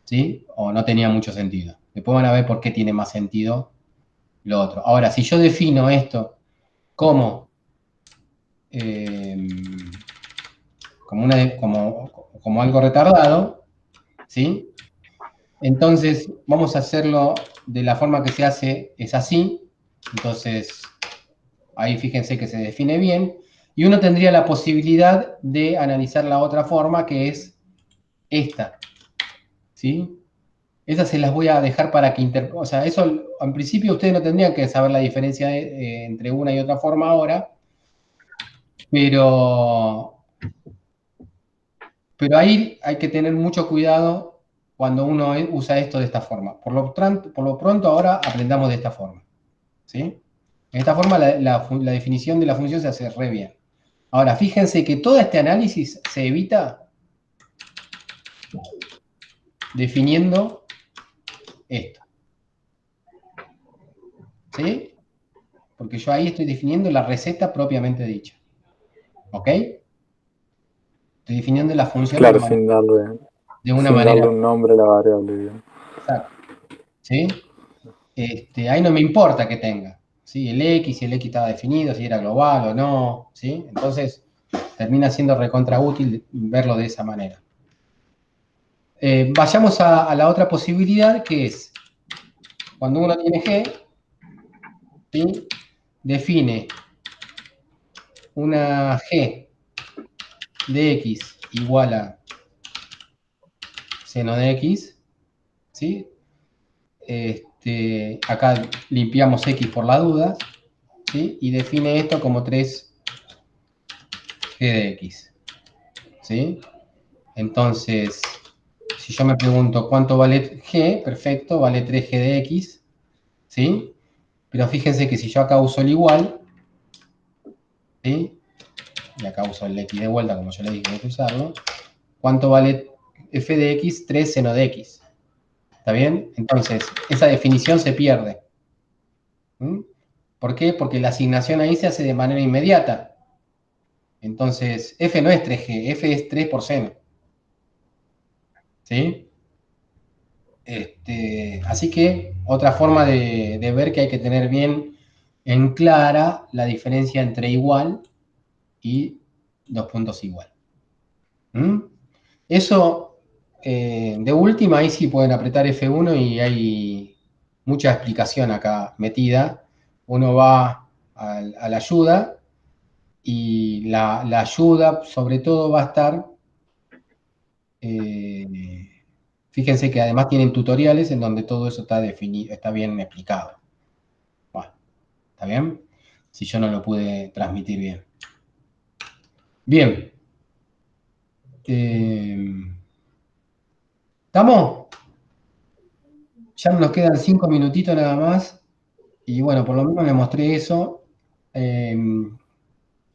¿Sí? O no tenía mucho sentido. Después van a ver por qué tiene más sentido lo otro. Ahora, si yo defino esto como, eh, como algo retardado, ¿sí? Entonces, vamos a hacerlo de la forma que se hace, es así. Entonces, ahí fíjense que se define bien. Y uno tendría la posibilidad de analizar la otra forma, que es esta, ¿sí? Esas se las voy a dejar para que o sea, eso en principio ustedes no tendrían que saber la diferencia entre una y otra forma ahora, pero, pero ahí hay que tener mucho cuidado cuando uno usa esto de esta forma. Por lo pronto ahora aprendamos de esta forma, ¿sí? En esta forma la definición de la función se hace re bien. Ahora, fíjense que todo este análisis se evita definiendo esto, ¿sí? Porque yo ahí estoy definiendo la receta propiamente dicha, ¿ok? Estoy definiendo la función Claro, sin darle, de una sin manera darle un nombre a la variable, digamos. exacta, ¿sí? Ahí no me importa que tenga, ¿sí? Si el X estaba definido, si era global o no, ¿sí? Entonces, termina siendo recontra útil verlo de esa manera. Vayamos a la otra posibilidad, que es, cuando uno tiene G, ¿sí? Define una G de X igual a seno de X, ¿sí? Acá limpiamos X por la duda, ¿sí? Y define esto como 3G de X, ¿sí? Entonces, si yo me pregunto cuánto vale G, perfecto, vale 3G de X, ¿sí? Pero fíjense que si yo acá uso el igual, ¿sí? Y acá uso el X de vuelta, como yo le dije que hay que usarlo, ¿cuánto vale f de X? 3 seno de X. ¿Está bien? Entonces, esa definición se pierde. ¿Mm? ¿Por qué? Porque la asignación ahí se hace de manera inmediata. Entonces, f no es 3G, f es 3 por seno. ¿Sí? Así que otra forma de ver que hay que tener bien en clara la diferencia entre igual y dos puntos igual. ¿Mm? Eso, de última, ahí sí pueden apretar F1 y hay mucha explicación acá metida. Uno va a la ayuda y la ayuda sobre todo va a estar, fíjense que además tienen tutoriales en donde todo eso está definido, está bien explicado. Bueno, ¿está bien? Si yo no lo pude transmitir bien. Bien. ¿Estamos? Ya nos quedan 5 minutitos nada más. Y bueno, por lo menos le mostré eso. Eh,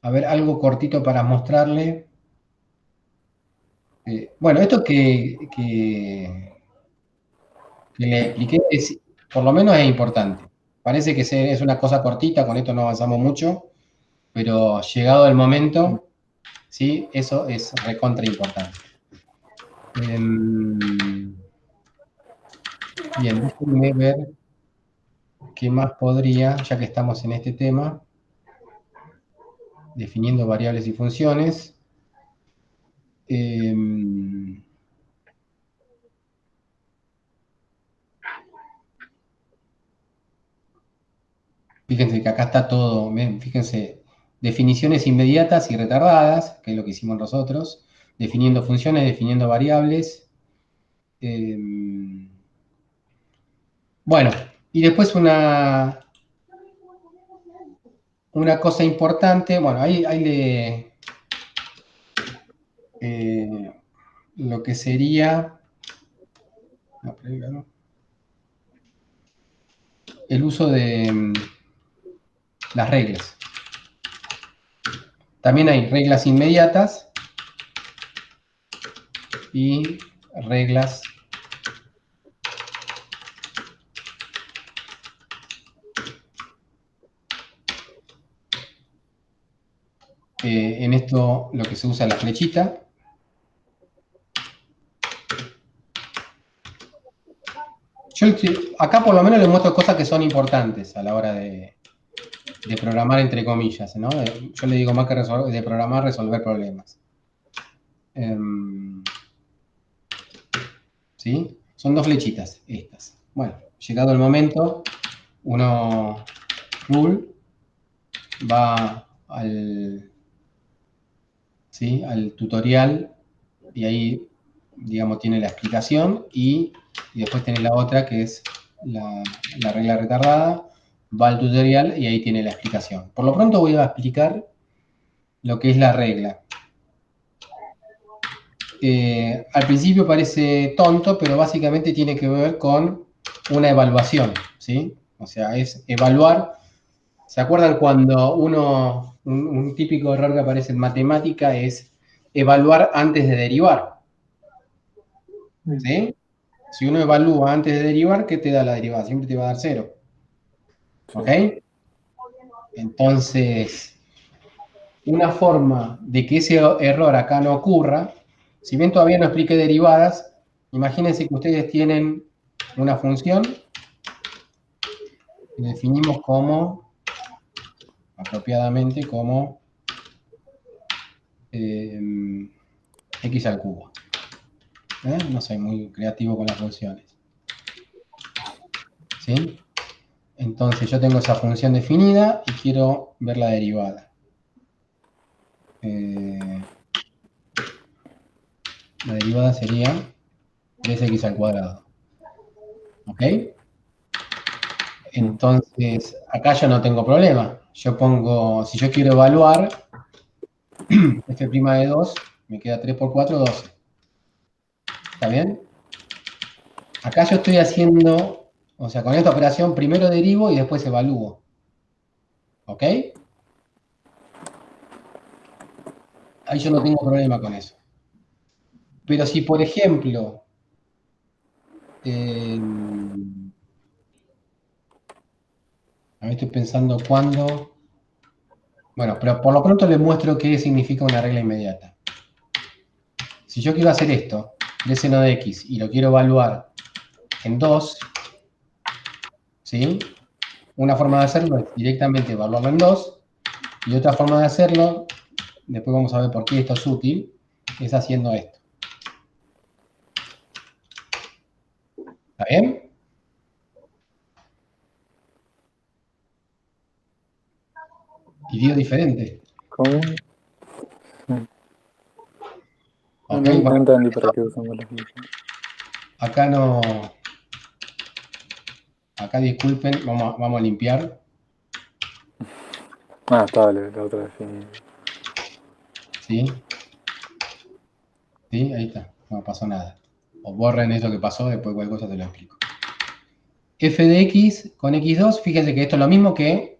a ver, algo cortito para mostrarle. Bueno, esto que le expliqué por lo menos es importante. Parece que es una cosa cortita, con esto no avanzamos mucho, pero llegado el momento, ¿sí? Eso es recontra importante. Bien, déjenme ver qué más podría, ya que estamos en este tema, definiendo variables y funciones. Fíjense que acá está todo, fíjense, definiciones inmediatas y retardadas, que es lo que hicimos nosotros, definiendo funciones, definiendo variables. Bueno, y después una cosa importante, bueno, ahí lo que sería el uso de las reglas. También hay reglas inmediatas y reglas en esto lo que se usa es la flechita. Yo acá por lo menos les muestro cosas que son importantes a la hora de programar entre comillas, ¿no? Yo le digo más que de programar, resolver problemas. ¿Sí? Son dos flechitas estas. Bueno, llegado el momento, uno rule va al tutorial y ahí, digamos, tiene la explicación y después tiene la otra que es la regla retardada, va al tutorial y ahí tiene la explicación. Por lo pronto voy a explicar lo que es la regla. Al principio parece tonto, pero básicamente tiene que ver con una evaluación, ¿sí? O sea, es evaluar. ¿Se acuerdan cuando un típico error que aparece en matemática es evaluar antes de derivar? ¿Sí? Si uno evalúa antes de derivar, ¿qué te da la derivada? Siempre te va a dar 0. ¿Ok? Entonces, una forma de que ese error acá no ocurra, si bien todavía no expliqué derivadas, imagínense que ustedes tienen una función que definimos como, apropiadamente, como x al cubo. No soy muy creativo con las funciones. ¿Sí? Entonces yo tengo esa función definida y quiero ver la derivada. La derivada sería 3x al cuadrado. ¿Ok? Entonces, acá yo no tengo problema. Yo pongo, si yo quiero evaluar f' de 2, me queda 3 por 4, 12. ¿Está bien? Acá yo estoy haciendo, o sea, con esta operación primero derivo y después evalúo. ¿Ok? Ahí yo no tengo problema con eso. Pero si, por ejemplo, a ver, estoy pensando cuándo. Bueno, pero por lo pronto les muestro qué significa una regla inmediata. Si yo quiero hacer esto, de seno de x, y lo quiero evaluar en 2, ¿sí? Una forma de hacerlo es directamente evaluarlo en 2, y otra forma de hacerlo, después vamos a ver por qué esto es útil, es haciendo esto. ¿Está bien? Y digo diferente. ¿Cómo? Okay, No entendí para qué usamos las funciones. Acá no... Acá disculpen, vamos a limpiar. Estaba la otra definida. ¿Sí? ¿Sí? Ahí está. No pasó nada. O borren eso que pasó, después cualquier cosa te lo explico. F de x con x2, fíjense que esto es lo mismo que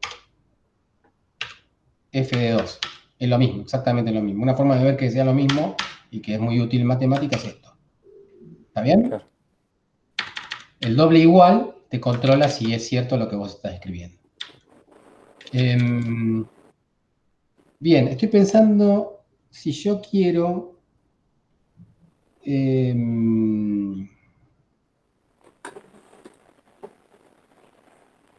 f de 2. Es lo mismo, exactamente lo mismo. Una forma de ver que sea lo mismo y que es muy útil en matemáticas es esto. ¿Está bien? Claro. El doble igual te controla si es cierto lo que vos estás escribiendo. Bien, estoy pensando si yo quiero...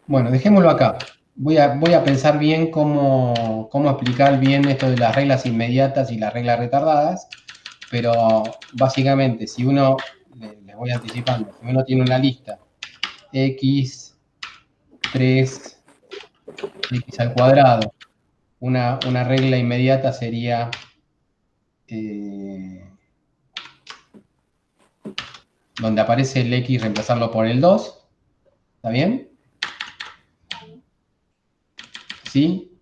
bueno, dejémoslo acá. Voy a pensar bien cómo explicar bien esto de las reglas inmediatas y las reglas retardadas, pero básicamente, si uno, les voy anticipando, si uno tiene una lista x, 3, x al cuadrado, una regla inmediata sería donde aparece el X, reemplazarlo por el 2. ¿Está bien? ¿Sí?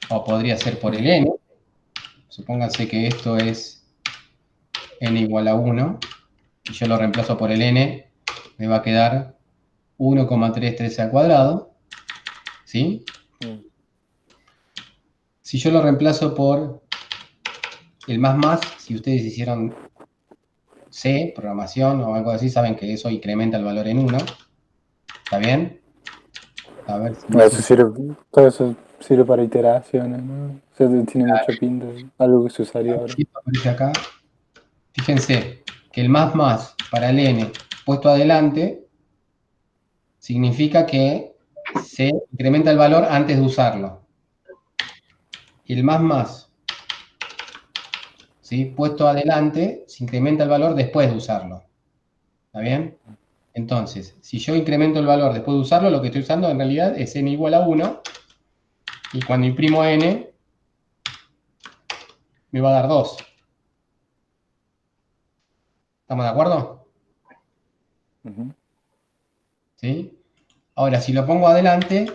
O podría ser por el n. Supónganse que esto es n igual a 1. Y yo lo reemplazo por el n. Me va a quedar 1,313 al cuadrado. ¿Sí? Si yo lo reemplazo por el más, si ustedes hicieron C, programación o algo así, saben que eso incrementa el valor en 1. ¿Está bien? A ver si Todo eso sirve para iteraciones, ¿no? O sea, tiene mucha pinta, algo que se usaría ahora. Aquí aparece acá. Fíjense que el más para el n puesto adelante significa que se incrementa el valor antes de usarlo. Y el más, ¿sí?, puesto adelante se incrementa el valor después de usarlo. ¿Está bien? Entonces, si yo incremento el valor después de usarlo, lo que estoy usando en realidad es n igual a 1. Y cuando imprimo n, me va a dar 2. ¿Estamos de acuerdo? ¿Sí? Ahora, si lo pongo adelante,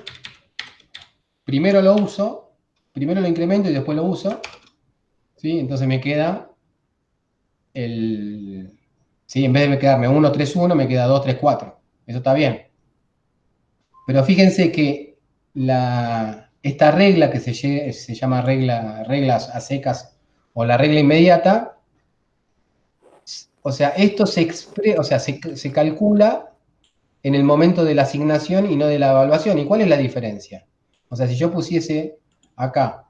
primero lo uso, primero lo incremento y después lo uso. ¿Sí? Entonces me queda ¿sí? En vez de quedarme 1, 3, 1, me queda 2, 3, 4. Eso está bien. Pero fíjense que esta regla que se llama reglas a secas o la regla inmediata, o sea, esto se calcula en el momento de la asignación y no de la evaluación. ¿Y cuál es la diferencia? O sea, si yo pusiese acá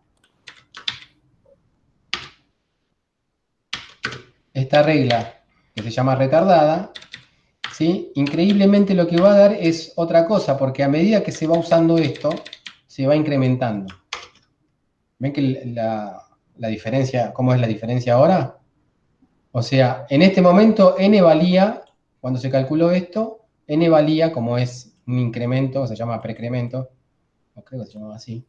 esta regla que se llama retardada, ¿sí?, increíblemente lo que va a dar es otra cosa, porque a medida que se va usando esto, se va incrementando. ¿Ven que la diferencia, cómo es la diferencia ahora? O sea, en este momento n valía, cuando se calculó esto, n valía, como es un incremento, se llama precremento, o creo que se llama así.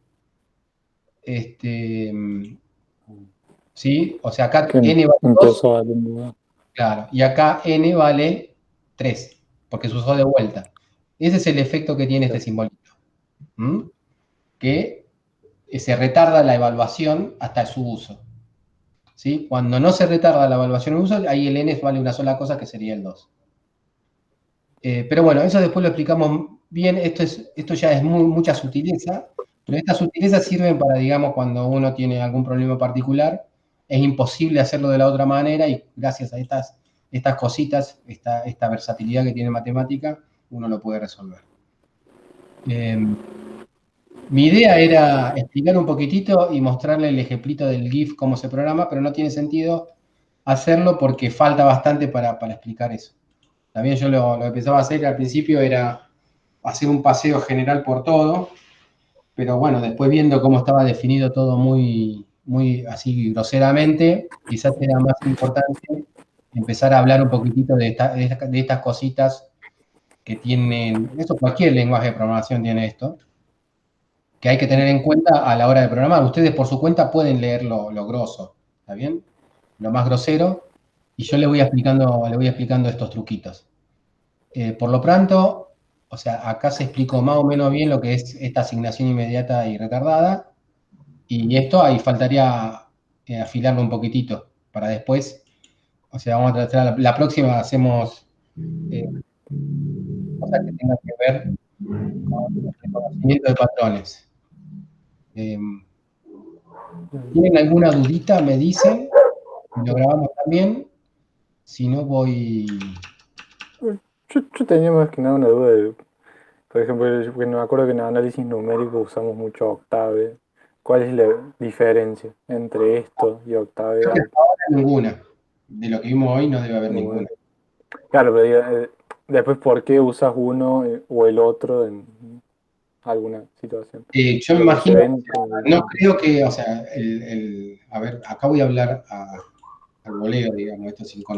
¿Sí? O sea, acá n vale 2, claro, y acá n vale 3, porque se usó de vuelta. Ese es el efecto que tiene este simbolito. Que se retarda la evaluación hasta su uso. ¿Sí? Cuando no se retarda la evaluación en uso, ahí el n vale una sola cosa, que sería el 2. Pero bueno, eso después lo explicamos bien. Esto ya es mucha sutileza, pero estas sutilezas sirven para, digamos, cuando uno tiene algún problema particular, es imposible hacerlo de la otra manera y gracias a estas cositas, esta versatilidad que tiene matemática, uno lo puede resolver. Mi idea era explicar un poquitito y mostrarle el ejemplito del GIF, cómo se programa, pero no tiene sentido hacerlo porque falta bastante para explicar eso. También yo lo que pensaba hacer al principio era hacer un paseo general por todo, pero bueno, después viendo cómo estaba definido todo muy así groseramente, quizás era más importante empezar a hablar un poquitito de estas cositas que tienen, eso cualquier lenguaje de programación tiene esto, que hay que tener en cuenta a la hora de programar. Ustedes por su cuenta pueden leer lo grosso, ¿está bien? Lo más grosero, y yo le voy explicando estos truquitos. Por lo pronto, o sea, acá se explicó más o menos bien lo que es esta asignación inmediata y retardada, y esto ahí faltaría afilarlo un poquitito para después, o sea, vamos a tratar, la próxima hacemos cosas que tengan que ver con el conocimiento de patrones. ¿Tienen alguna dudita? Me dicen, lo grabamos también, si no voy... Yo tenía más que nada una duda de, por ejemplo, me acuerdo que en análisis numérico usamos mucho Octave. ¿Cuál es la diferencia entre esto y Octave? Creo que hasta ahora ninguna. De lo que vimos hoy no debe haber ninguna. Claro, pero digo, después, ¿por qué usas uno o el otro en alguna situación? Yo me imagino, no creo que, o sea, a ver, acá voy a hablar al voleo, digamos, esto sin